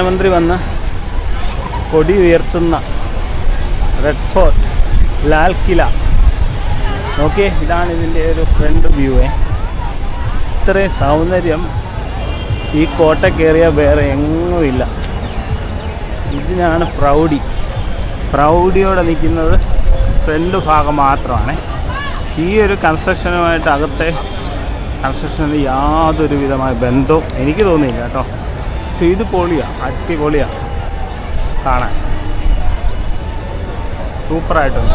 പ്രധാനമന്ത്രി വന്ന് കൊടി ഉയർത്തുന്ന റെഡ് ഫോർട്ട്, ലാൽ കില. നോക്കിയേ, ഇതാണ് ഇതിൻ്റെ ഒരു ഫ്രണ്ട് വ്യൂവേ. ഇത്രയും സൗന്ദര്യം ഈ കോട്ട കയറിയാൽ വേറെ എങ്ങുമില്ല. ഇതിനാണ് പ്രൗഢിയോടെ നിൽക്കുന്നത് ഫ്രണ്ട് ഭാഗം മാത്രമാണ്. ഈ ഒരു കൺസ്ട്രക്ഷനുമായിട്ട് അകത്തെ കൺസ്ട്രക്ഷന് യാതൊരു വിധമായ ബന്ധവും എനിക്ക് തോന്നിയില്ല കേട്ടോ. പക്ഷെ ഇത് പൊളിയാണ്, അടിപൊളിയാണ് കാണാൻ, സൂപ്പറായിട്ടുണ്ട്.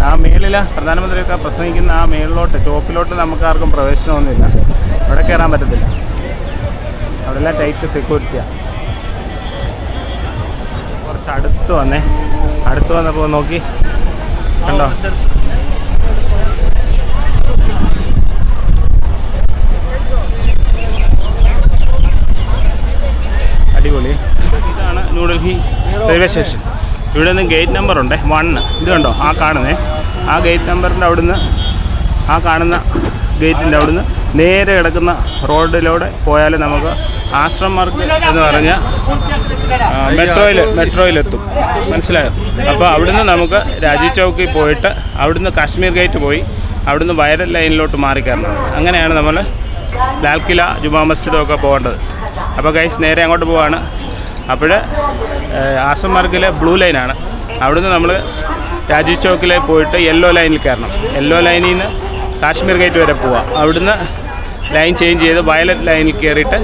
ആ മേളിൽ പ്രധാനമന്ത്രിയൊക്കെ പ്രസംഗിക്കുന്ന ആ മേളിലോട്ട് ടോപ്പിലോട്ട് നമുക്കാർക്കും പ്രവേശനമൊന്നുമില്ല. അവിടെ കയറാൻ പറ്റത്തില്ല, അവിടെല്ലാം ടൈറ്റ് സെക്യൂരിറ്റിയാണ്. കുറച്ച് അടുത്ത് വന്നപ്പോൾ നോക്കി കണ്ടോ, അടിപൊളി. ഇതാണ് ന്യൂഡൽഹി റെയിൽവേ സ്റ്റേഷൻ. ഇവിടെ നിന്ന് ഗേറ്റ് നമ്പർ ഉണ്ട് 1. ഇത് കണ്ടോ, ആ കാണുന്നേ, ആ ഗേറ്റ് നമ്പറിൻ്റെ അവിടുന്ന്, ആ കാണുന്ന ഗേറ്റിൻ്റെ അവിടുന്ന് നേരെ കിടക്കുന്ന റോഡിലൂടെ പോയാൽ നമുക്ക് ആശ്രം മാർഗ് എന്ന് പറഞ്ഞ മെട്രോയിലെത്തും. മനസ്സിലായോ? അപ്പോൾ അവിടുന്ന് നമുക്ക് രാജീവ് ചൗക്കിൽ പോയിട്ട് അവിടുന്ന് കാശ്മീർ ഗേറ്റ് പോയി അവിടുന്ന് വയലറ്റ് ലൈനിലോട്ട് മാറിക്കയറണം. അങ്ങനെയാണ് നമ്മൾ ലാൽ കില, ജുമാ മസ്ജിദൊക്കെ പോകേണ്ടത്. അപ്പോൾ ഗൈസ് നേരെ അങ്ങോട്ട് പോവാണ്. അപ്പോൾ ആശ്രം മാർഗിലെ ബ്ലൂ ലൈനാണ്. അവിടുന്ന് നമ്മൾ രാജീവ് ചൗക്കിലേക്ക് പോയിട്ട് യെല്ലോ ലൈനിൽ കയറണം. യെല്ലോ ലൈനിൽ നിന്ന് കാശ്മീർ ഗേറ്റ് വരെ പോവാം. അവിടുന്ന് ലൈൻ ചേഞ്ച് ചെയ്ത് വയലറ്റ് ലൈനിൽ കയറിയിട്ട്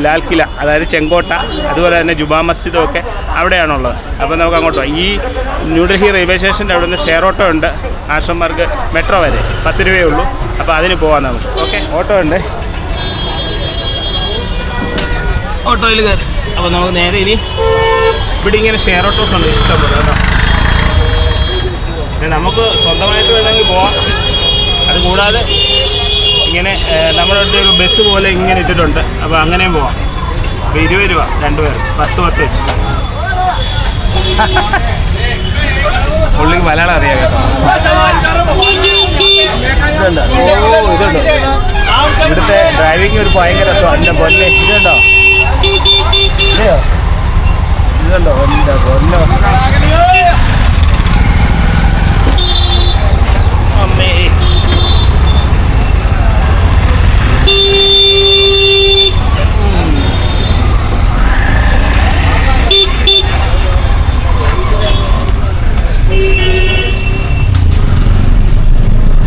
ലാൽ കില, അതായത് ചെങ്കോട്ട, അതുപോലെ തന്നെ ജുമാ മസ്ജിദും ഒക്കെ അവിടെയാണുള്ളത്. അപ്പോൾ നമുക്ക് അങ്ങോട്ട് പോകാം. ഈ ന്യൂഡൽഹി റെയിൽവേ സ്റ്റേഷൻ്റെ അവിടെ നിന്ന് ഷെയർ ഓട്ടോ ഉണ്ട് ആശ്രം മാർഗ് മെട്രോ വരെ, 10 രൂപയേ ഉള്ളൂ. അപ്പോൾ അതിന് പോകാം നമുക്ക്. ഓക്കെ, ഓട്ടോ ഉണ്ട്, ഓട്ടോയിൽ കയറി. അപ്പോൾ നമുക്ക് നേരെ ഇനി ഇവിടെ ഇങ്ങനെ ഷെയർ ഓട്ടോസ് ഉണ്ട് ഇഷ്ടംപോലെ കേട്ടോ. നമുക്ക് സ്വന്തമായിട്ട് വേണമെങ്കിൽ പോവാം. അതുകൂടാതെ ഇങ്ങനെ നമ്മുടെ അടുത്ത് ഒരു ബസ് പോലെ ഇങ്ങനെ ഇട്ടിട്ടുണ്ട്. അപ്പോൾ അങ്ങനെയും പോവാം. അപ്പോൾ 20 രൂപ 2 പേർ, 10 വെച്ച്. പുള്ളിക്ക് മലയാളം അറിയാം കേട്ടോ. ഇതുണ്ട്, ഇതുണ്ട്. ഇവിടുത്തെ ഡ്രൈവിംഗ് ഒരു ഭയങ്കര രസമാണ്. എൻ്റെ പൊന്നെ, ഇതുണ്ടോ, ഇതുണ്ടോ, എൻ്റെ പൊന്നോ അമ്മേ.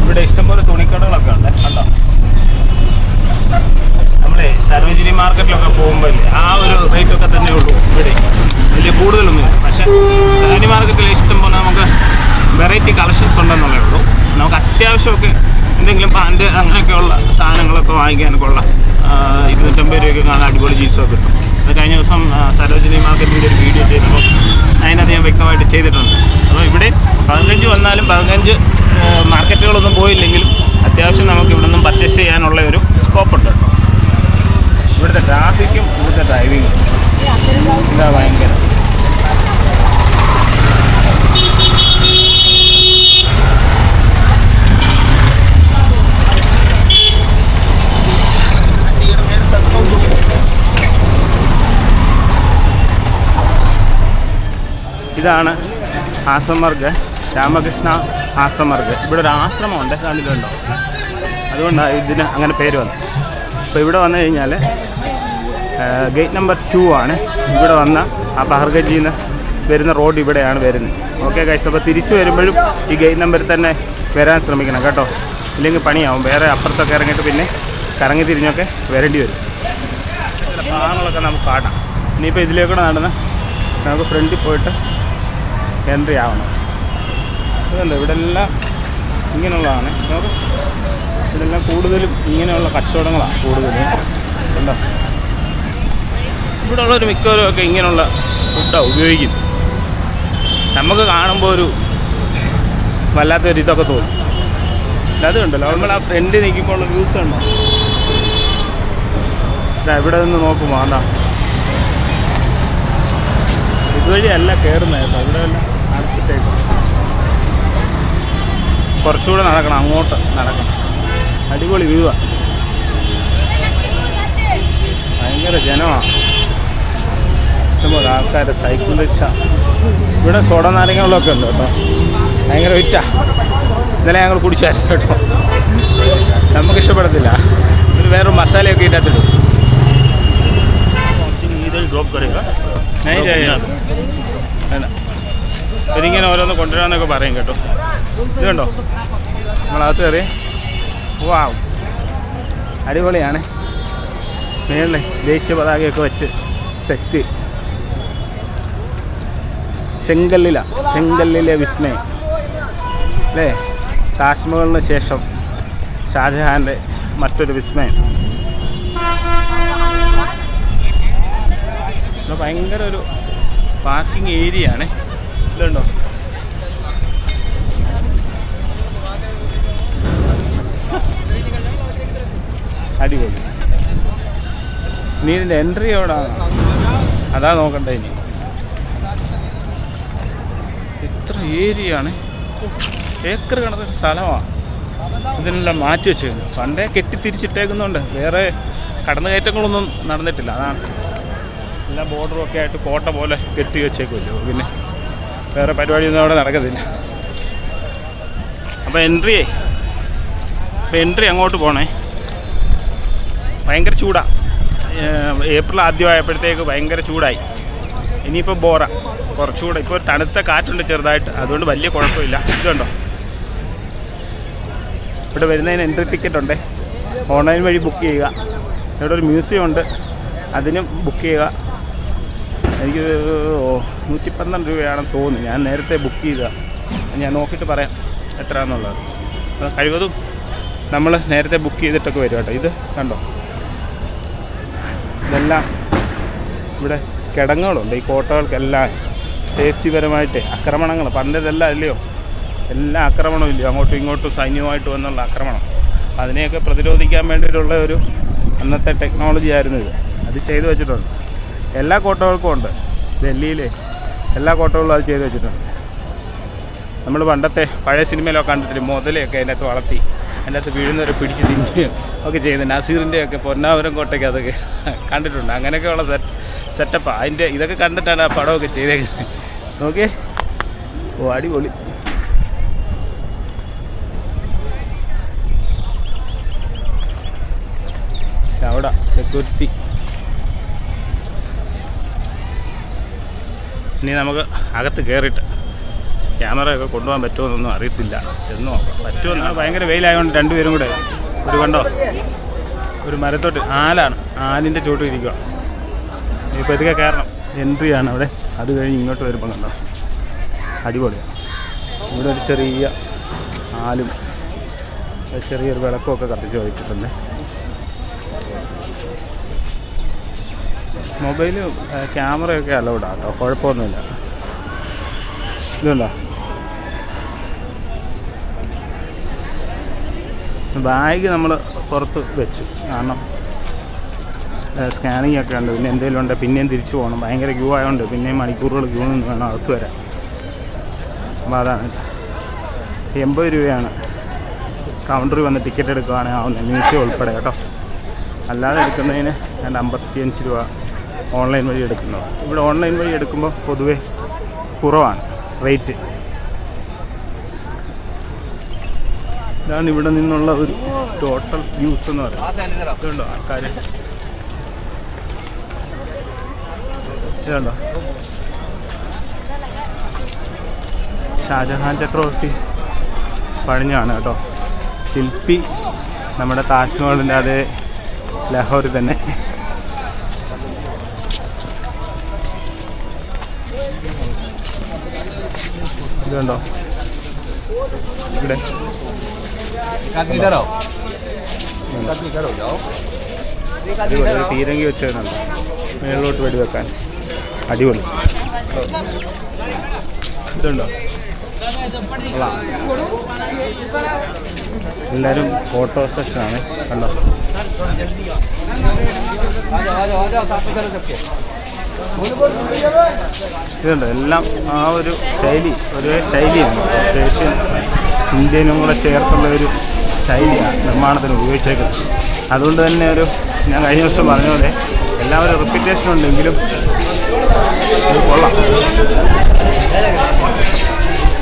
ഇവിടെ ഇഷ്ടംപോലെ തുണിക്കടകളൊക്കെ ഉണ്ട് കണ്ടോ. നമ്മളെ സരോജിനി മാർക്കറ്റിലൊക്കെ പോകുമ്പോൾ ആ ഒരു റേറ്റൊക്കെ തന്നെ ഉള്ളൂ. ഇവിടെ വലിയ കൂടുതലൊന്നുമില്ല. പക്ഷേ സരോജിനി മാർക്കറ്റിൽ ഇഷ്ടംപോലെ നമുക്ക് വെറൈറ്റി കളക്ഷൻസ് ഉണ്ടെന്നുള്ളേ ഉള്ളൂ. നമുക്ക് അത്യാവശ്യമൊക്കെ എന്തെങ്കിലും പാൻറ്റ് അങ്ങനെയൊക്കെയുള്ള സാധനങ്ങളൊക്കെ വാങ്ങിക്കാനൊക്കെ ഉള്ള 250 രൂപയൊക്കെ കാണാൻ അടിപൊളി ജീൻസൊക്കെ കിട്ടും. അത് കഴിഞ്ഞ ദിവസം സരോജിനി മാർക്കറ്റിൻ്റെ ഒരു വീഡിയോ ചെയ്തപ്പോൾ അതിനകത്ത് ഞാൻ വ്യക്തമായിട്ട് ചെയ്തിട്ടുണ്ട്. അപ്പോൾ ഇവിടെ 15 വന്നാലും 15 മാർക്കറ്റുകളൊന്നും പോയില്ലെങ്കിലും അത്യാവശ്യം നമുക്ക് ഇവിടെ നിന്നും പർച്ചേസ് ചെയ്യാനുള്ള ഒരു സ്കോപ്പുണ്ട്. ഇവിടുത്തെ ട്രാഫിക്കും ഇവിടുത്തെ ഡ്രൈവിങ്ങും ഇതാ ഭയങ്കര. ഇതാണ് ആശ്രം മാർഗ്, രാമകൃഷ്ണ ആശ്രം മാർഗ്. ഇവിടെ ഒരു ആശ്രമമുണ്ട്, കണ്ടിട്ടുണ്ടോ? അതുകൊണ്ടാണ് ഇതിന് അങ്ങനെ പേര് വന്നത്. അപ്പോൾ ഇവിടെ വന്നു കഴിഞ്ഞാൽ ഗേറ്റ് നമ്പർ 2 ആണ്. ഇവിടെ വന്ന ആ ബഹർഗഞ്ചിയിൽ നിന്ന് വരുന്ന റോഡ് ഇവിടെയാണ് വരുന്നത്. ഓക്കെ ഗൈസ്, അപ്പോൾ തിരിച്ചു വരുമ്പോഴും ഈ ഗേറ്റ് നമ്പറിൽ തന്നെ വരാൻ ശ്രമിക്കണം കേട്ടോ, ഇല്ലെങ്കിൽ പണിയാവും. വേറെ അപ്പുറത്തൊക്കെ ഇറങ്ങിയിട്ട് പിന്നെ കറങ്ങി തിരിഞ്ഞൊക്കെ വരേണ്ടി വരും. ചില ഭാഗങ്ങളൊക്കെ നമുക്ക് കാണാം. ഇനിയിപ്പോൾ ഇതിലേക്കൂടെ നടന്ന് നമുക്ക് ഫ്രണ്ടിൽ പോയിട്ട് എൻട്രി ആവണം. അതുകൊണ്ട് ഇവിടെ എല്ലാം ഇങ്ങനെയുള്ളതാണ്. നമുക്ക് ഇവിടെല്ലാം കൂടുതലും ഇങ്ങനെയുള്ള കച്ചവടങ്ങളാണ് കൂടുതലും. ഉണ്ടോ, ഇവിടെ ഉള്ളൊരു മിക്കവരും ഒക്കെ ഇങ്ങനെയുള്ള ഫുഡാണ് ഉപയോഗിക്കുന്നത്. നമുക്ക് കാണുമ്പോൾ ഒരു വല്ലാത്തൊരു ഇതൊക്കെ തോന്നും. അത് കണ്ടല്ലോ നമ്മൾ ആ ഫ്രണ്ടിൽ നിൽക്കുമ്പോൾ ഉള്ള വ്യൂസ് ഉണ്ടോ. ഇവിടെ നിന്ന് നോക്കുമ്പോൾ അതാ ഇതുവഴിയല്ല കയറുന്നത് കേട്ടോ. ഇവിടെ എല്ലാം അടച്ചിട്ടേക്കും. കുറച്ചുകൂടെ നടക്കണം, അങ്ങോട്ട് നടക്കണം. അടിപൊളി വ്യൂവാണ്, ഭയങ്കര ജനമാണ്. ഇഷ്ടംപോലെ ആൾക്കാർ, സൈക്കിൾ റിക്ഷ. ഇവിടെ സോഡ നാരങ്ങകളൊക്കെ ഉണ്ട് കേട്ടോ, ഭയങ്കര വിറ്റാ. ഇന്നലെ ഞങ്ങൾ കുടിച്ചായിരുന്നു കേട്ടോ, നമുക്ക് ഇഷ്ടപ്പെടത്തില്ല. ഇത് വേറൊരു മസാലയൊക്കെ ഇട്ടാത്തിടും. ഇവരിങ്ങനെ ഓരോന്ന് കൊണ്ടുവരാമെന്നൊക്കെ പറയും കേട്ടോ. ഇത് കണ്ടോ, നമ്മളകത്ത് കയറി. വാവ്, അടിപൊളിയാണ്. മേളിലെ ദേശീയ പതാകയൊക്കെ വെച്ച് സെറ്റ്. ചെങ്കല്ലിലെ വിസ്മയം അല്ലേ? താജ്മഹലിന് ശേഷം ഷാജഹാൻ്റെ മറ്റൊരു വിസ്മയം. ഭയങ്കര ഒരു പാർക്കിംഗ് ഏരിയ ആണ്. ഇതുണ്ടോ, അടിപൊളി. ഇനി ഇതിൻ്റെ എൻട്രി എവിടെയാണ്, അതാ നോക്കണ്ടേ. ഇനി ഇത്ര ഏരിയ ആണ്, ഏക്കർ കണക്കിന് സ്ഥലമാണ്. ഇതിനെല്ലാം മാറ്റി വെച്ചേക്കുന്നു. പണ്ടേ കെട്ടിത്തിരിച്ചിട്ടേക്കുന്നുണ്ട്, വേറെ കടന്നുകയറ്റങ്ങളൊന്നും നടന്നിട്ടില്ല. അതാണ് എല്ലാം ബോർഡറും ഒക്കെ ആയിട്ട് കോട്ട പോലെ കെട്ടി വെച്ചേക്കുമല്ലോ. പിന്നെ വേറെ പരിപാടിയൊന്നും അവിടെ നടക്കത്തില്ല. അപ്പോൾ എൻട്രി അങ്ങോട്ട് പോകണേ. ഭയങ്കര ചൂടാണ്. ഏപ്രിൽ ആദ്യമായപ്പോഴത്തേക്ക് ഭയങ്കര ചൂടായി. ഇനിയിപ്പോൾ കുറച്ചുകൂടെ ഇപ്പോൾ തണുത്ത കാറ്റുണ്ട് ചെറുതായിട്ട്, അതുകൊണ്ട് വലിയ കുഴപ്പമില്ല. ഇതുണ്ടോ, ഇവിടെ വരുന്നതിന് എൻട്രി ടിക്കറ്റ് ഉണ്ട്. ഓൺലൈൻ വഴി ബുക്ക് ചെയ്യുക. ഇവിടെ ഒരു മ്യൂസിയം ഉണ്ട്, അതിനും ബുക്ക് ചെയ്യുക. എനിക്ക് 112 രൂപയാണെന്ന് തോന്നുന്നു. ഞാൻ നേരത്തെ ബുക്ക് ചെയ്തതാണ്. ഞാൻ നോക്കിയിട്ട് പറയാം എത്രയാണെന്നുള്ളത്. കഴിവതും നമ്മൾ നേരത്തെ ബുക്ക് ചെയ്തിട്ടൊക്കെ വരും കേട്ടോ. ഇത് കണ്ടോ, ഇതെല്ലാം ഇവിടെ കിടങ്ങുകളുണ്ട്. ഈ കോട്ടകൾക്കെല്ലാം സേഫ്റ്റി പരമായിട്ട് ആക്രമണങ്ങൾ പണ്ടതെല്ലാം ഇല്ലയോ, എല്ലാ ആക്രമണവും ഇല്ലയോ, അങ്ങോട്ടും ഇങ്ങോട്ടും സൈന്യവുമായിട്ട് വന്നുള്ള ആക്രമണം. അതിനെയൊക്കെ പ്രതിരോധിക്കാൻ വേണ്ടിയിട്ടുള്ള ഒരു അന്നത്തെ ടെക്നോളജി ആയിരുന്നു ഇത്. അത് ചെയ്തു വെച്ചിട്ടുണ്ട്. എല്ലാ കോട്ടകൾക്കും ഉണ്ട്. ഡൽഹിയിലെ എല്ലാ കോട്ടകളും അത് ചെയ്തു വെച്ചിട്ടുണ്ട്. നമ്മൾ പണ്ടത്തെ പഴയ സിനിമയിലൊക്കെ കണ്ടിട്ടില്ല, മുതലയൊക്കെ അതിൻ്റെ അകത്ത് വളർത്തി അതിൻ്റെ അകത്ത് വീഴുന്നവരെ പിടിച്ച് തിന്നുകയും ഒക്കെ ചെയ്യുന്നത്. നസീറിൻ്റെയൊക്കെ പൊന്നാവരം കോട്ടയ്ക്ക് അതൊക്കെ കണ്ടിട്ടുണ്ട്. അങ്ങനെയൊക്കെയുള്ള സെറ്റപ്പാണ് അതിൻ്റെ. ഇതൊക്കെ കണ്ടിട്ടാണ് ആ പടമൊക്കെ ചെയ്തേക്കുന്നത്. നോക്കിയേ, ഓ അടിപൊളി. അവിടെ സെക്യൂരിറ്റി. ഇനി നമുക്ക് അകത്ത് കയറിയിട്ട് ക്യാമറയൊക്കെ കൊണ്ടുപോകാൻ പറ്റുമോയെന്നൊന്നും അറിയത്തില്ല. ചെന്ന് നോക്കാം. പറ്റുമെന്നാണ്. ഭയങ്കര വെയിലായതുകൊണ്ട് രണ്ടുപേരും കൂടെ ഒരു കണ്ടോ, ഒരു മരത്തോട്ട് ആലിൻ്റെ ചോട്ട് ഇരിക്കുക. ഇപ്പോൾ ഇതൊക്കെ കയറണം. എൻട്രിയാണ് അവിടെ. അത് കഴിഞ്ഞ് ഇങ്ങോട്ട് വരുമ്പോൾ കണ്ടോ, അടിപൊളിയാണ്. ഇവിടെ ഒരു ചെറിയ ആലും ചെറിയൊരു വിളക്കുമൊക്കെ കത്തിച്ച് വെച്ചിട്ടുണ്ട്. മൊബൈല് ക്യാമറയൊക്കെ അലൗഡാണ് കേട്ടോ, കുഴപ്പമൊന്നുമില്ല. ഇതുണ്ടോ, ബാഗ് നമ്മൾ പുറത്ത് വെച്ചു. കാരണം സ്കാനിങ് ഒക്കെ ഉണ്ട്. പിന്നെ എന്തെങ്കിലും ഉണ്ടെങ്കിൽ പിന്നെയും തിരിച്ചു പോകണം. ഭയങ്കര ക്യൂ ആയതുകൊണ്ട് പിന്നെയും മണിക്കൂറുകൾ ക്യൂ നിന്ന് വേണം അകത്ത് വരാൻ. അപ്പോൾ അതാണ് 80 രൂപയാണ് കൗണ്ടറിൽ വന്ന് ടിക്കറ്റ് എടുക്കുകയാണെങ്കിൽ ആവുന്നത്, മ്യൂസിയം ഉൾപ്പെടെ കേട്ടോ. അല്ലാതെ എടുക്കുന്നതിന് 55 രൂപ ഓൺലൈൻ വഴി എടുക്കുന്നത്. ഇവിടെ ഓൺലൈൻ വഴി എടുക്കുമ്പോൾ പൊതുവെ കുറവാണ് റേറ്റ്. ഇതാണ് ഇവിടെ നിന്നുള്ള ഒരു ടോട്ടൽ വ്യൂസ് എന്ന് പറയുന്നത്. ഇതുണ്ടോ ആൾക്കാർ, ഇതുണ്ടോ ഷാജഹാൻ ചക്രവർത്തി പണിഞ്ഞാണ് കേട്ടോ. ശില്പി നമ്മുടെ താജ്മഹലിൻ്റെ അതേ ലഹോറി തന്നെ. ഇതുണ്ടോ ഇവിടെ തീരങ്കി വെച്ചിരുന്നുണ്ട് മേളിലോട്ട് വെടിവെക്കാൻ. അടിപൊളി. ഇതുണ്ടോ, എല്ലാവരും ഫോട്ടോ സെഷനാണ് കണ്ടോ. ഇതുണ്ട് എല്ലാം ആ ഒരു ശൈലി, ഒരേ ശൈലിയാണ്. ഏഷ്യൻ ഇന്ത്യനും കൂടെ ചേർത്തുള്ള ഒരു ശൈലിയാണ് നിർമ്മാണത്തിന് ഉപയോഗിച്ചേക്കുന്നത്. അതുകൊണ്ട് തന്നെ ഞാൻ കഴിഞ്ഞ ദിവസം പറഞ്ഞ പോലെ എല്ലാവരും റെപ്യൂട്ടേഷൻ ഉണ്ടെങ്കിലും ഇത് കൊള്ളാം.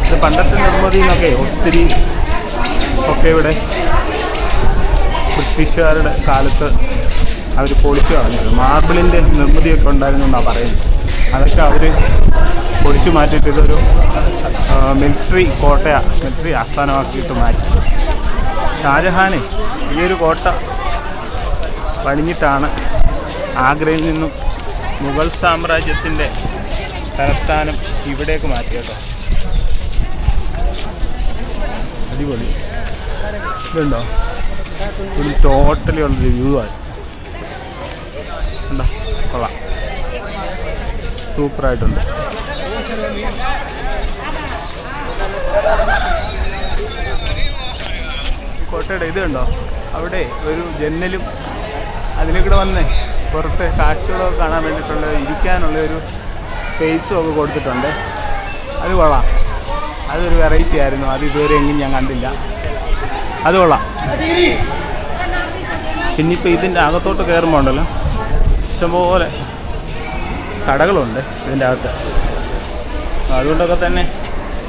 ഇത് പണ്ടത്തെ നിർമ്മിതിയിൽ നിന്നൊക്കെ ഒത്തിരി ഒക്കെ ഇവിടെ ബ്രിട്ടീഷുകാരുടെ കാലത്ത് അവർ പൊളിച്ചു കളഞ്ഞത്. മാർബിളിൻ്റെ നിർമ്മിതിയൊക്കെ ഉണ്ടായിരുന്നു എന്നാണ് പറയുന്നത്. അതൊക്കെ അവർ പൊളിച്ചു മാറ്റിയിട്ട് ഇതൊരു മിലിറ്ററി മിലിറ്ററി ആസ്ഥാനമാക്കിയിട്ട് മാറ്റി. ഷാജഹാനെ ഈ ഒരു കോട്ട പണിഞ്ഞിട്ടാണ് ആഗ്രയിൽ നിന്നും മുഗൾ സാമ്രാജ്യത്തിൻ്റെ തലസ്ഥാനം ഇവിടേക്ക് മാറ്റിയത്. അടിപൊളി. ഇതുണ്ടോ? ഒരു ടോട്ടലി ഉള്ളൊരു വ്യൂ ആണ്. എന്താ കൊള്ളാം, സൂപ്പറായിട്ടുണ്ട്. കോട്ടയുടെ ഇത് കണ്ടോ? അവിടെ ഒരു ജന്നലും അതിലേക്കൂടെ വന്നേ പുറത്ത് കാഴ്ചകളൊക്കെ കാണാൻ വേണ്ടിയിട്ടുള്ള ഇരിക്കാനുള്ള ഒരു സ്പേസും ഒക്കെ കൊടുത്തിട്ടുണ്ട്. അത് കൊള്ളാം. അതൊരു വെറൈറ്റി ആയിരുന്നു. അത് ഇതുവരെ എങ്ങും ഞാൻ കണ്ടില്ല. അത് കൊള്ളാം. പിന്നിപ്പോൾ ഇതിൻ്റെ അകത്തോട്ട് കയറുമ്പോൾ ഉണ്ടല്ലോ ഇഷ്ടംപോലെ കടകളുണ്ട് ഇതിൻ്റെ അകത്ത്. അതുകൊണ്ടൊക്കെ തന്നെ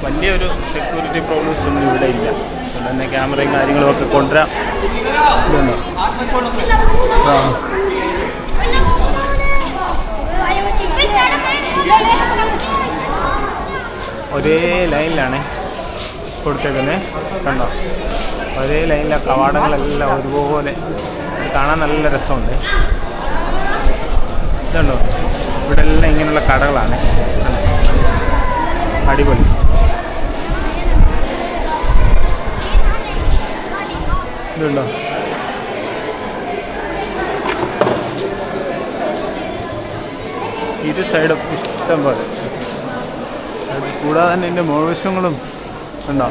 വലിയൊരു സെക്യൂരിറ്റി പ്രോബ്ലംസ് ഒന്നും ഇവിടെ ഇല്ല. അതുകൊണ്ട് തന്നെ ക്യാമറയും കാര്യങ്ങളും ഒക്കെ കൊണ്ടുവരാം. ഇതുണ്ടോ? ഒരേ ലൈനിലാണ് കൊടുത്തേക്കുന്നത്. കണ്ടോ? ഒരേ ലൈനിലെ കവാടങ്ങളെല്ലാം ഒരുപോലെ കാണാൻ നല്ല രസമുണ്ട്. ഇതുണ്ടോ? ഇവിടെ എല്ലാം ഇങ്ങനെയുള്ള കടകളാണ്. അടിപൊളി. ഇതുണ്ടോ? ഇരു സൈഡും ഇഷ്ടം പോലെ. അത് കൂടാതെ തന്നെ ഇതിൻ്റെ മോശങ്ങളും ഉണ്ടോ?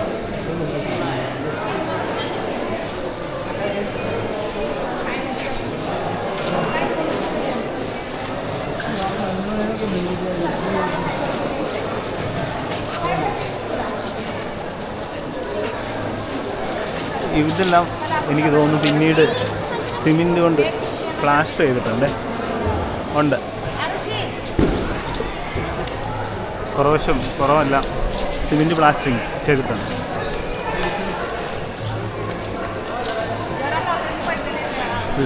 ഇതെല്ലാം എനിക്ക് തോന്നുന്നു പിന്നീട് സിമെൻറ്റ് കൊണ്ട് പ്ലാസ്റ്റർ ചെയ്തിട്ടുണ്ട്. ഉണ്ട് കുറവല്ല സിമെൻറ്റ് പ്ലാസ്റ്ററിങ് ചെയ്തിട്ടുണ്ട്.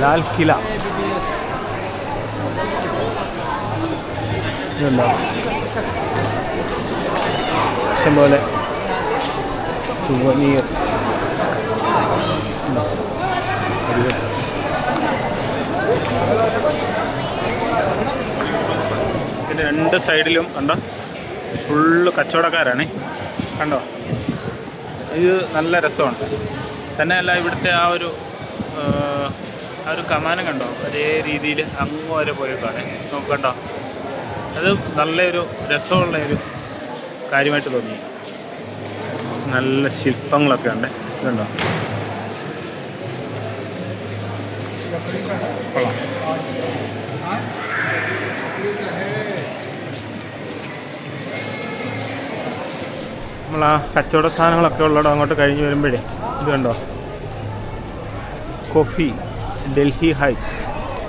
ലാൽ കില ഇതുണ്ടോ? ഇഷ്ടംപോലെ സുവനീർ. ഇതിൻ്റെ രണ്ട് സൈഡിലും കണ്ടോ ഫുള്ള് കച്ചവടക്കാരാണ്. കണ്ടോ? ഇത് നല്ല രസമുണ്ട്. തന്നെയല്ല ഇവിടുത്തെ ആ ഒരു കമാനം കണ്ടോ? ഒരേ രീതിയിൽ അങ്ങ് വരെ പോയേക്കാണ്. നോക്കണ്ടോ? അത് നല്ലൊരു രസമുള്ള ഒരു കാര്യമായിട്ട് തോന്നി. നല്ല ശില്പങ്ങളൊക്കെ ഉണ്ട്. ഇതുണ്ടോ? കൊള്ളാം. നമ്മൾ ആ കച്ചവട സാധനങ്ങളൊക്കെ ഉള്ളടം അങ്ങോട്ട് കഴിഞ്ഞ് വരുമ്പോഴേ ഇത് കണ്ടോ? Coffee Delhi heights.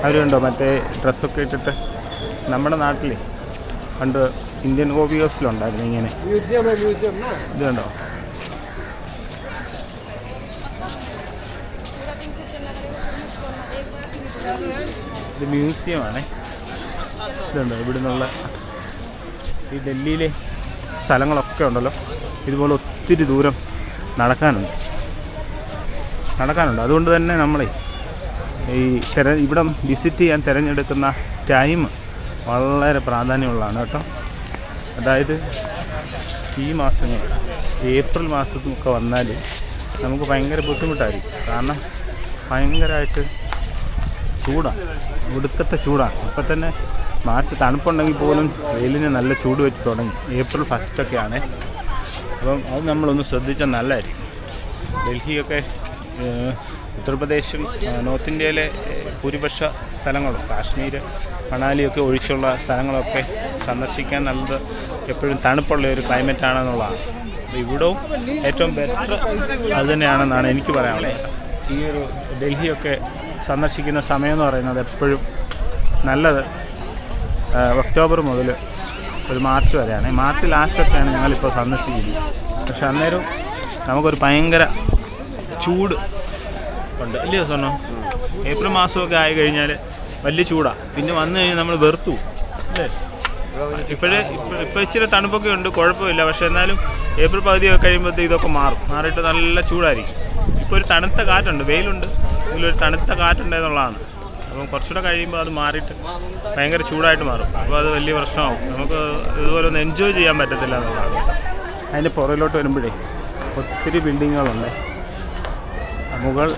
അവർ കണ്ടോ മറ്റേ ഡ്രസ്സൊക്കെ ഇട്ടിട്ട് നമ്മുടെ നാട്ടിൽ പണ്ട് ഇന്ത്യൻ കോഫി ഹൗസിലുണ്ടായിരുന്നു ഇങ്ങനെ. ഇത് കണ്ടോ? ഇത് മ്യൂസിയമാണ്. ഇതുണ്ടോ? ഇവിടെ നിന്നുള്ള ഈ ഡൽഹിയിലെ സ്ഥലങ്ങളൊക്കെ ഉണ്ടല്ലോ ഇതുപോലെ ഒത്തിരി ദൂരം നടക്കാനുണ്ട്. അതുകൊണ്ട് തന്നെ നമ്മളെ ഈ ഇവിടം വിസിറ്റ് ചെയ്യാൻ തിരഞ്ഞെടുക്കുന്ന ടൈം വളരെ പ്രാധാന്യമുള്ളതാണ് കേട്ടോ. അതായത് ഈ മാസങ്ങൾ ഏപ്രിൽ മാസമൊക്കെ വന്നാൽ നമുക്ക് ഭയങ്കര ബുദ്ധിമുട്ടായിരിക്കും. കാരണം ഭയങ്കരമായിട്ട് ചൂടാണ്, ഒടുക്കത്തെ ചൂടാണ്. ഇപ്പം തന്നെ മാർച്ച് തണുപ്പുണ്ടെങ്കിൽ പോലും വെയിലിന് നല്ല ചൂട് വെച്ച് തുടങ്ങി. ഏപ്രിൽ ഫസ്റ്റൊക്കെയാണ്. അപ്പം അത് നമ്മളൊന്ന് ശ്രദ്ധിച്ചാൽ നല്ലതായിരിക്കും. ഡൽഹിയൊക്കെ ഉത്തർപ്രദേശും നോർത്ത് ഇന്ത്യയിലെ ഭൂരിപക്ഷ സ്ഥലങ്ങളും കാശ്മീർ മണാലിയൊക്കെ ഒഴിച്ചുള്ള സ്ഥലങ്ങളൊക്കെ സന്ദർശിക്കാൻ നല്ലത് എപ്പോഴും തണുപ്പുള്ള ഒരു ക്ലൈമറ്റാണെന്നുള്ളതാണ്. ഇവിടവും ഏറ്റവും ബെറ്റർ അത് തന്നെയാണെന്നാണ് എനിക്ക് പറയാനുള്ളത്. ഈ ഒരു ഡൽഹിയൊക്കെ സന്ദർശിക്കുന്ന സമയം എന്ന് പറയുന്നത് എപ്പോഴും നല്ലത് ഒക്ടോബർ മുതൽ ഒരു മാർച്ച് വരെയാണ്. മാർച്ച് ലാസ്റ്റൊക്കെയാണ് ഞങ്ങളിപ്പോൾ സന്ദർശിക്കുന്നത്. പക്ഷെ അന്നേരം നമുക്കൊരു ഭയങ്കര ചൂട് ഉണ്ട് ഇല്ലയോ സ്വർണ്ണം? ഏപ്രിൽ മാസമൊക്കെ ആയി കഴിഞ്ഞാൽ വലിയ ചൂടാണ്. പിന്നെ വന്നു കഴിഞ്ഞാൽ നമ്മൾ വെറുത്തു അല്ലേ? ഇപ്പോൾ ഇച്ചിരി തണുപ്പൊക്കെ ഉണ്ട്, കുഴപ്പമില്ല. പക്ഷെ എന്നാലും ഏപ്രിൽ പകുതിയൊക്കെ കഴിയുമ്പോഴത്തേക്ക് ഇതൊക്കെ മാറിയിട്ട് നല്ല ചൂടായിരിക്കും. ഇപ്പോൾ ഒരു തണുത്ത കാറ്റുണ്ട്, വെയിലുണ്ട്, ഇതിലൊരു തണുത്ത കാറ്റുണ്ടെന്നുള്ളതാണ്. അപ്പം കുറച്ചുകൂടെ കഴിയുമ്പോൾ അത് മാറിയിട്ട് ഭയങ്കര ചൂടായിട്ട് മാറും. അപ്പോൾ അത് വലിയ പ്രശ്നമാകും. നമുക്ക് ഇതുപോലെ ഒന്ന് എൻജോയ് ചെയ്യാൻ പറ്റത്തില്ല എന്നുള്ളതാണ്. അതിൻ്റെ പുറകിലോട്ട് വരുമ്പോഴേ ഒത്തിരി ബിൽഡിങ്ങുകളുണ്ട്. മുഗൾ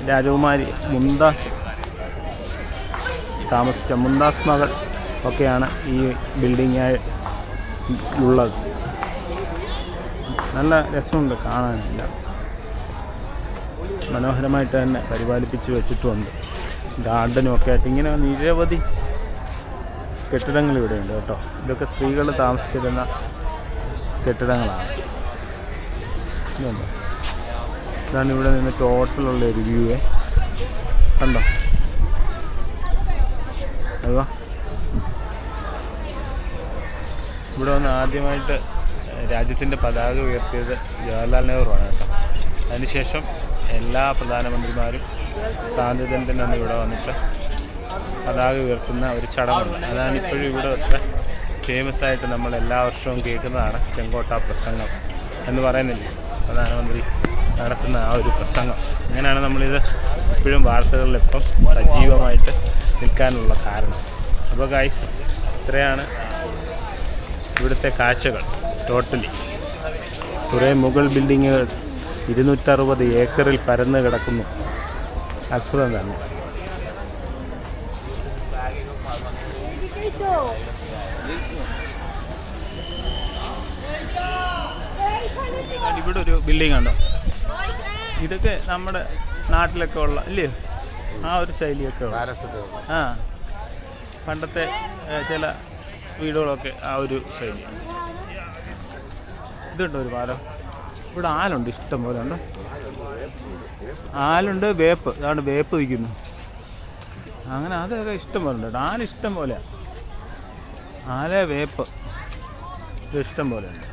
രാജകുമാരി മുംതാസ് താമസിച്ച മുംതാസ് മകൾ ഒക്കെയാണ് ഈ ബിൽഡിങ്ങായി ഉള്ളത്. നല്ല രസമുണ്ട് കാണാനില്ല. മനോഹരമായിട്ട് തന്നെ പരിപാലിപ്പിച്ച് വെച്ചിട്ടുമുണ്ട്. ഗാർഡനും ഒക്കെ ആയിട്ട് ഇങ്ങനെ നിരവധി കെട്ടിടങ്ങൾ ഇവിടെയുണ്ട് കേട്ടോ. ഇതൊക്കെ സ്ത്രീകൾ താമസിച്ചിരുന്ന കെട്ടിടങ്ങളാണ്. ഇതുണ്ട്, ഇതാണ് ഇവിടെ നിന്ന് ടോട്ടലുള്ള ഒരു വ്യൂവേ. കണ്ടോ? അതാ ഇവിടെ വന്ന് ആദ്യമായിട്ട് രാജ്യത്തിൻ്റെ പതാക ഉയർത്തിയത് ജവഹർലാൽ നെഹ്റു ആണ് കേട്ടോ. അതിനുശേഷം എല്ലാ പ്രധാനമന്ത്രിമാരും സ്വാതന്ത്ര്യദിനത്തിന് അന്ന് ഇവിടെ വന്നിട്ട് പതാക ഉയർത്തുന്ന ഒരു ചടങ്ങുണ്ട്. അതാണ് ഇപ്പോഴും ഇവിടെ ഒക്കെ ഫേമസ് ആയിട്ട് നമ്മൾ എല്ലാ വർഷവും കേൾക്കുന്നതാണ് ചെങ്കോട്ട പ്രസംഗം എന്ന് പറയുന്നില്ലേ, പ്രധാനമന്ത്രി നടത്തുന്ന ആ ഒരു പ്രസംഗം. അങ്ങനെയാണ് നമ്മളിത് ഇപ്പോഴും വാർത്തകളിലിപ്പം സജീവമായിട്ട് നിൽക്കാനുള്ള കാരണം. അപ്പോൾ ഗൈസ്, ഇത്രയാണ് ഇവിടുത്തെ കാഴ്ചകൾ. ടോട്ടലി കുറേ മുഗൾ ബിൽഡിങ്ങുകൾ 260 ഏക്കറിൽ പരന്ന് കിടക്കുന്നു. അത്ഭുതം തന്നെ. ഇവിടെ ഒരു ബിൽഡിംഗ് ഉണ്ടോ? ഇതൊക്കെ നമ്മുടെ നാട്ടിലൊക്കെ ഉള്ള ഇല്ലേ, ആ ഒരു ശൈലിയൊക്കെ ഉള്ള. പണ്ടത്തെ ചില വീടുകളൊക്കെ ആ ഒരു ശൈലിയാണ്. ഇതുണ്ടോ ഒരു പാലം? ഇവിടെ ആലുണ്ട്, ഇഷ്ടം പോലെ ഉണ്ട്. ആലുണ്ട്, വേപ്പ്, അതാണ് വേപ്പ് വയ്ക്കുന്നു. അങ്ങനെ അതൊക്കെ ഇഷ്ടം പോലെ ഉണ്ട്. ആല ഇഷ്ടം പോലെയാണ്. ആല, വേപ്പ് ഇത് ഇഷ്ടം പോലെ ഉണ്ട്.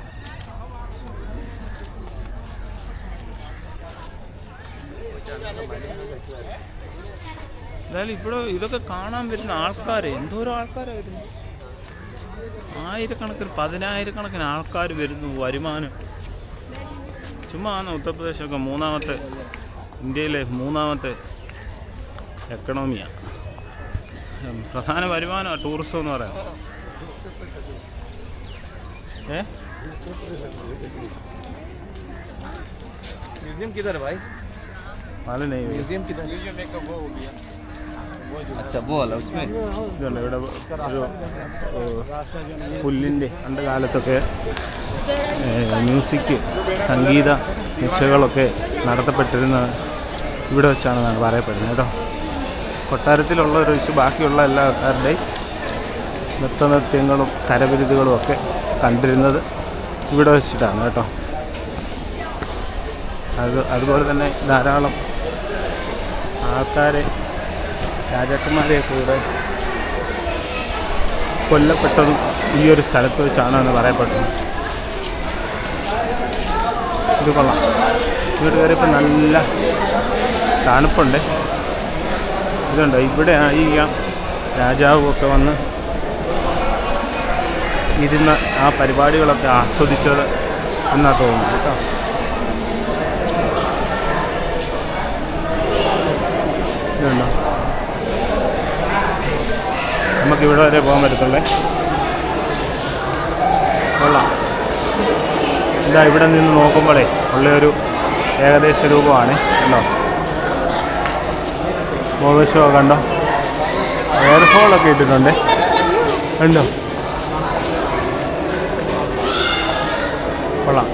എന്തായാലും ഇവിടെ ഇതൊക്കെ കാണാൻ വരുന്ന ആൾക്കാർ എന്തോരോ ആൾക്കാരാണ് വരുന്നത്. ആയിരക്കണക്കിന് 10,000-കണക്കിന് ആൾക്കാർ വരുന്നു. വരുമാനം ചുമ്മാ ആണ്. ഉത്തർപ്രദേശൊക്കെ ഇന്ത്യയിലെ മൂന്നാമത്തെ എക്കണോമിയാണ്. പ്രധാന വരുമാനമാണ് ടൂറിസം എന്ന് പറയാം. म्यूजियम किधर है भाई? मालूम नहीं। म्यूजियम किधर? म्यूजियम एक वो हो गया। अच्छा वो वाला उसमें ഇതുണ്ട്. ഇവിടെ ഒരു പുല്ലിൻ്റെ പണ്ട് കാലത്തൊക്കെ മ്യൂസിക് സംഗീത നിശകളൊക്കെ നടത്തപ്പെട്ടിരുന്ന ഇവിടെ വെച്ചാണെന്നാണ് പറയപ്പെടുന്നത് കേട്ടോ. കൊട്ടാരത്തിലുള്ള ഒരു ബാക്കിയുള്ള എല്ലാ ആൾക്കാരുടെയും നൃത്തനൃത്യങ്ങളും കരവിരുതുകളും ഒക്കെ കണ്ടിരുന്നത് ഇവിടെ വെച്ചിട്ടാണ് കേട്ടോ. അതുപോലെ തന്നെ ധാരാളം ആൾക്കാരെ, രാജാക്കന്മാരെയൊക്കെ ഇവിടെ കൊല്ലപ്പെട്ടതും ഈ ഒരു സ്ഥലത്ത് വെച്ചാണെന്ന് പറയപ്പെടുന്നത്. ഇത് കൊള്ളാം. ഇവിടെ കയറിയപ്പോൾ നല്ല തണുപ്പുണ്ട്. ഇതുണ്ട്, ഇവിടെ ഈ രാജാവൊക്കെ വന്ന് ഇരുന്ന ആ പരിപാടികളൊക്കെ ആസ്വദിച്ചത് എന്നാണ് തോന്നുന്നത് കേട്ടോ. ഇതുണ്ടോ, നമുക്കിവിടെ വരെ പോകാൻ പറ്റത്തുള്ളേ. കൊള്ളാം. ഇതാ ഇവിടെ നിന്ന് നോക്കുമ്പോഴേ ഉള്ളൊരു ഏകദേശ രൂപമാണ് കണ്ടോ. മുഖശോ കണ്ടോ, എയർഫോളൊക്കെ ഇട്ടിട്ടുണ്ട് കണ്ടോ. കൊള്ളാം.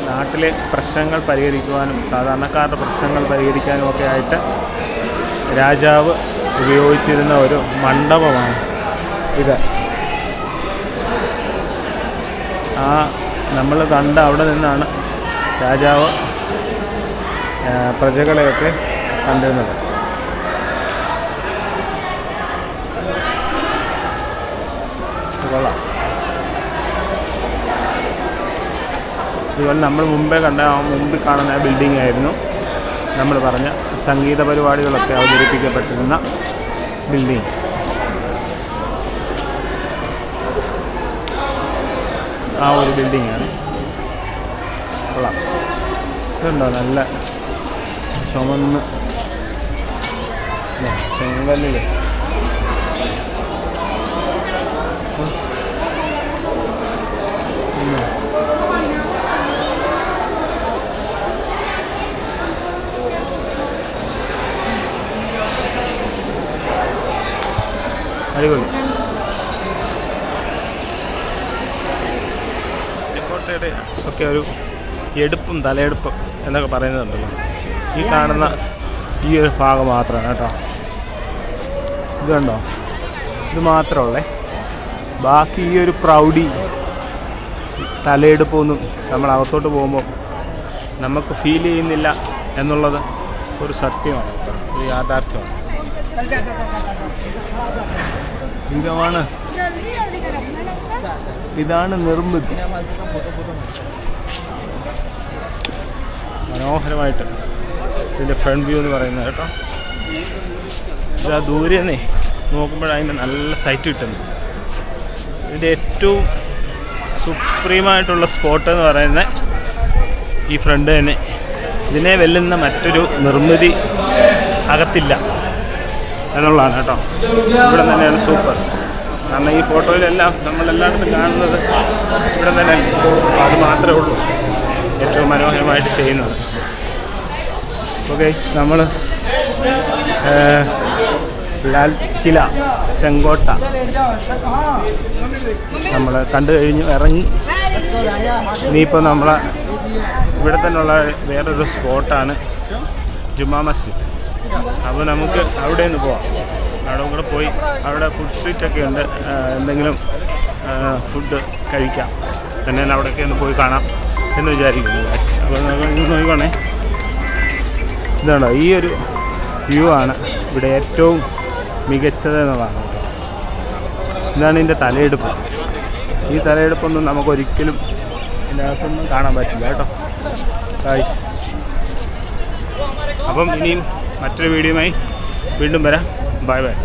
നാട്ടിലെ പ്രശ്നങ്ങൾ പരിഹരിക്കുവാനും സാധാരണക്കാരുടെ പ്രശ്നങ്ങൾ പരിഹരിക്കാനും ഒക്കെ ആയിട്ട് രാജാവ് ഉപയോഗിച്ചിരുന്ന ഒരു മണ്ഡപമാണ് ഇത്. നമ്മൾ കണ്ട അവിടെ നിന്നാണ് രാജാവ് പ്രജകളെയൊക്കെ കണ്ടിരുന്നത്. കൊള്ളാം. ഇതുപോലെ നമ്മൾ മുമ്പിൽ കാണുന്ന ബിൽഡിംഗ് ആയിരുന്നു നമ്മൾ പറഞ്ഞ സംഗീത പരിപാടികളൊക്കെ അവതരിപ്പിക്കപ്പെട്ടിരുന്ന ബിൽഡിംഗ്. ആ ഒരു ബിൽഡിങ്ങാണ്. കൊള്ളാം. ഇതുണ്ടോ നല്ല ചുമന്ന് ചെങ്കല്ലിൽ അടിപൊളി. ചെങ്കോട്ടയുടെ ഒക്കെ ഒരു എടുപ്പും തലയെടുപ്പും എന്നൊക്കെ പറയുന്നുണ്ടല്ലോ. ഈ കാണുന്ന ഈ ഒരു ഭാഗം മാത്രമാണ് കേട്ടോ. ഇത് കണ്ടോ, ഇത് മാത്രമുള്ളേ. ബാക്കി ഈ ഒരു പ്രൗഢി തലയെടുപ്പൊന്നും നമ്മൾ അകത്തോട്ട് പോകുമ്പോൾ നമുക്ക് ഫീൽ ചെയ്യുന്നില്ല എന്നുള്ളത് ഒരു സത്യമാണ്, ഒരു യാഥാർത്ഥ്യമാണ്. ഇതാണ് നിർമ്മിതി. മനോഹരമായിട്ട് ഇതിൻ്റെ ഫ്രണ്ട് വ്യൂ എന്ന് പറയുന്നത് കേട്ടോ. ഇത് ആ ദൂരെ നിന്ന് നോക്കുമ്പോഴതിൻ്റെ നല്ല സൈറ്റ് കിട്ടുന്നു. ഇതിൻ്റെ ഏറ്റവും സുപ്രീമായിട്ടുള്ള സ്പോട്ട് എന്ന് പറയുന്നത് ഈ ഫ്രണ്ട് തന്നെ. ഇതിനെ വെല്ലുന്ന മറ്റൊരു നിർമ്മിതി അകത്തില്ല എന്നുള്ളതാണ് കേട്ടോ. ഇവിടെ തന്നെയാണ് സൂപ്പർ. കാരണം ഈ ഫോട്ടോയിലെല്ലാം നമ്മളെല്ലായിടത്തും കാണുന്നത് ഇവിടെ തന്നെ, അത് മാത്രമേ ഉള്ളൂ ഏറ്റവും മനോഹരമായിട്ട് ചെയ്യുന്നത്. ഓക്കെ, നമ്മൾ ലാൽ കില ചെങ്കോട്ട നമ്മൾ കണ്ടു കഴിഞ്ഞു ഇറങ്ങി. ഇനിയിപ്പോൾ നമ്മളെ ഇവിടെ തന്നെയുള്ള വേറൊരു സ്പോട്ടാണ് ജുമാ മസ്ജിദ്. അപ്പോൾ നമുക്ക് അവിടെ നിന്ന് പോവാം. അവിടെ കൂടെ പോയി അവിടെ ഫുഡ് സ്ട്രീറ്റൊക്കെ ഉണ്ട്, എന്തെങ്കിലും ഫുഡ് കഴിക്കാം. തന്നെ അവിടെയൊക്കെ ഒന്ന് പോയി കാണാം എന്ന് വിചാരിക്കുന്നു. അപ്പോൾ നോക്കിക്കോണേ, ഇതാണോ ഈ ഒരു വ്യൂ ആണ് ഇവിടെ ഏറ്റവും മികച്ചത് എന്നുള്ളതാണ്. ഇതാണ് ഇതിൻ്റെ തലയെടുപ്പ്. ഈ തലയെടുപ്പൊന്നും നമുക്കൊരിക്കലും ഇതിനകത്തൊന്നും കാണാൻ പറ്റില്ല കേട്ടോ ഗായ്സ്. അപ്പം ഇനിയും മറ്റൊരു വീഡിയോയുമായി വീണ്ടും വരാം. Bye bye.